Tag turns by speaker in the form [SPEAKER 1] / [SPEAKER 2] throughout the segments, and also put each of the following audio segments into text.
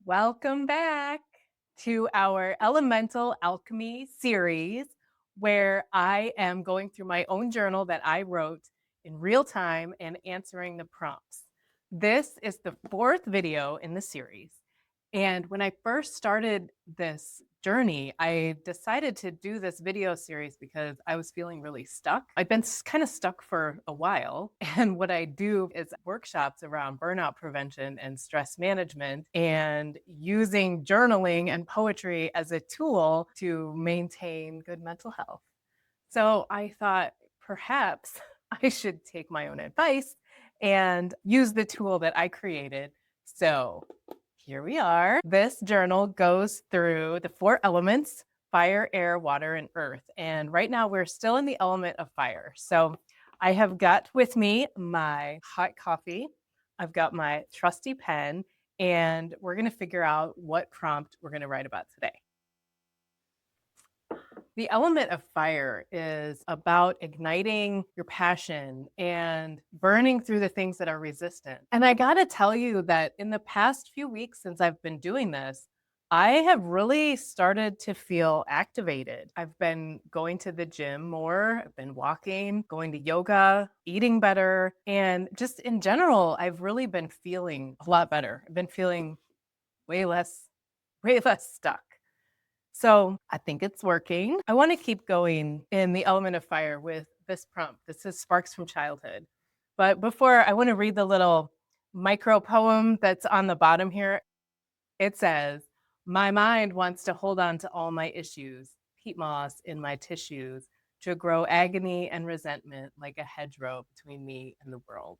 [SPEAKER 1] Welcome back to our Elemental Alchemy series, where I am going through my own journal that I wrote in real time and answering the prompts. This is the fourth video in the series. And when I first started this journey, I decided to do this video series because I was feeling really stuck. I've been kind of stuck for a while. And what I do is workshops around burnout prevention and stress management and using journaling and poetry as a tool to maintain good mental health. So I thought perhaps I should take my own advice and use the tool that I created. So here we are. This journal goes through the four elements: fire, air, water, and earth. And right now we're still in the element of fire. So I have got with me my hot coffee. I've got my trusty pen, and we're going to figure out what prompt we're going to write about today. The element of fire is about igniting your passion and burning through the things that are resistant. And I got to tell you that in the past few weeks since I've been doing this, I have really started to feel activated. I've been going to the gym more, I've been walking, going to yoga, eating better, and just in general, I've really been feeling a lot better. I've been feeling way less stuck. So I think it's working. I want to keep going in the element of fire with this prompt. This is Sparks from Childhood. But before, I want to read the little micro poem that's on the bottom here. It says, "My mind wants to hold on to all my issues, peat moss in my tissues, to grow agony and resentment like a hedgerow between me and the world."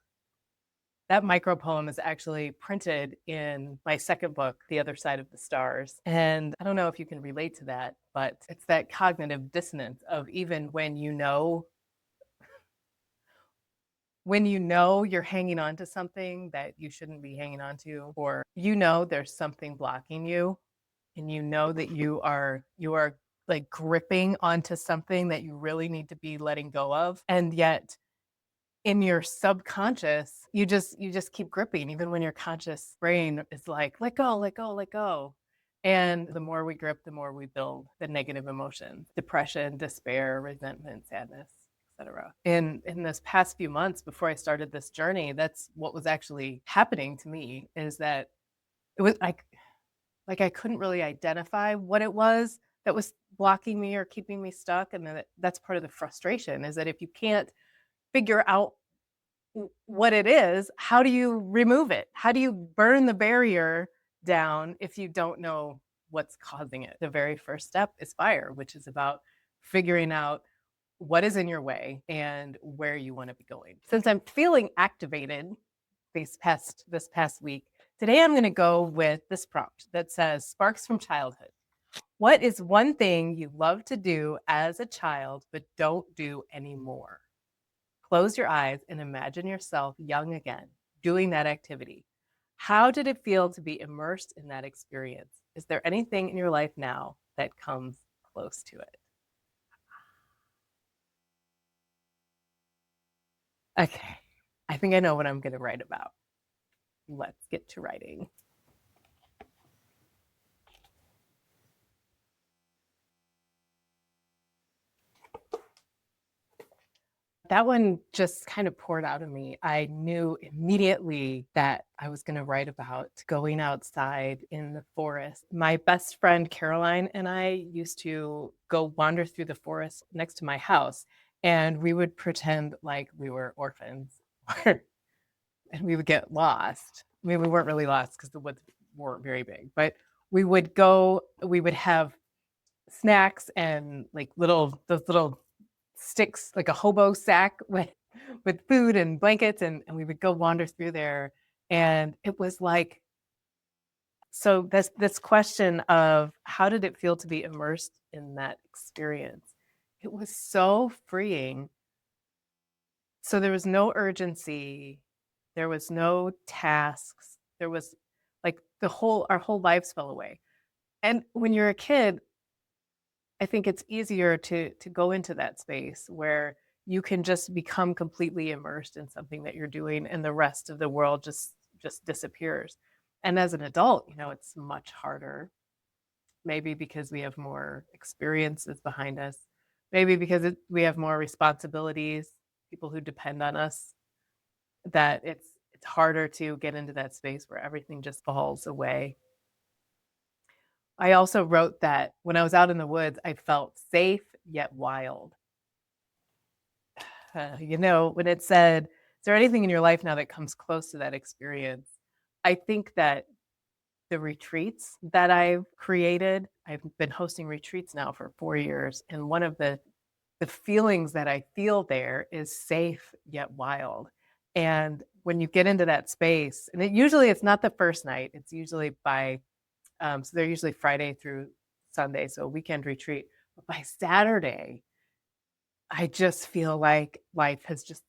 [SPEAKER 1] That micro poem is actually printed in my second book, The Other Side of the Stars. And I don't know if you can relate to that, but it's that cognitive dissonance of even when you know you're hanging on to something that you shouldn't be hanging on to, or there's something blocking you, and that you are like gripping onto something that you really need to be letting go of, and yet in your subconscious, you just keep gripping, even when your conscious brain is like, let go, let go, let go. And the more we grip, the more we build the negative emotions: depression, despair, resentment, sadness, etc. In this past few months before I started this journey, that's what was actually happening to me, is that it was like I couldn't really identify what it was that was blocking me or keeping me stuck. And that's part of the frustration, is that if you can't figure out what it is, how do you remove it? How do you burn the barrier down if you don't know what's causing it? The very first step is fire, which is about figuring out what is in your way and where you want to be going. Since I'm feeling activated this past week, today I'm going to go with this prompt that says, "Sparks from Childhood. What is one thing you love to do as a child but don't do anymore?" Close your eyes and imagine yourself young again, doing that activity. How did it feel to be immersed in that experience? Is there anything in your life now that comes close to it? Okay, I think I know what I'm going to write about. Let's get to writing. That one just kind of poured out of me. I knew immediately that I was going to write about going outside in the forest. My best friend Caroline and I used to go wander through the forest next to my house, and we would pretend like we were orphans and we would get lost. I mean, we weren't really lost because the woods weren't very big, but we would have snacks and like those little sticks, like a hobo sack with food and blankets, and we would go wander through there. And it was like, so this question of how did it feel to be immersed in that experience? It was so freeing. So there was no urgency, there was no tasks, there was like our whole lives fell away. And when you're a kid, I think it's easier to go into that space where you can just become completely immersed in something that you're doing, and the rest of the world just disappears. And as an adult, it's much harder, maybe because we have more experiences behind us, maybe because we have more responsibilities, people who depend on us, that it's harder to get into that space where everything just falls away. I also wrote that when I was out in the woods, I felt safe yet wild. When it said, "Is there anything in your life now that comes close to that experience?" I think that the retreats that I've created, I've been hosting retreats now for 4 years, and one of the feelings that I feel there is safe yet wild. And when you get into that space, and it's not the first night, it's usually so they're usually Friday through Sunday, so a weekend retreat. But by Saturday, I just feel like life has just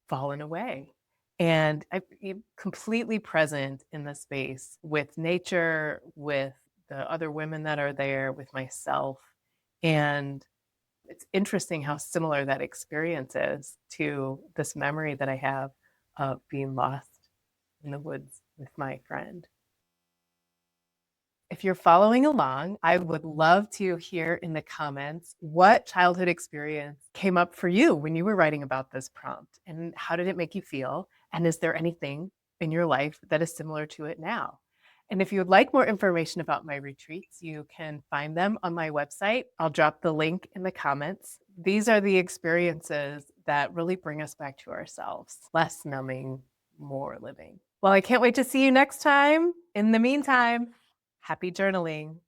[SPEAKER 1] fallen away. And I'm completely present in the space with nature, with the other women that are there, with myself. And it's interesting how similar that experience is to this memory that I have of being lost in the woods with my friend. If you're following along, I would love to hear in the comments what childhood experience came up for you when you were writing about this prompt, and how did it make you feel? And is there anything in your life that is similar to it now? And if you would like more information about my retreats, you can find them on my website. I'll drop the link in the comments. These are the experiences that really bring us back to ourselves. Less numbing, more living. Well, I can't wait to see you next time. In the meantime, happy journaling.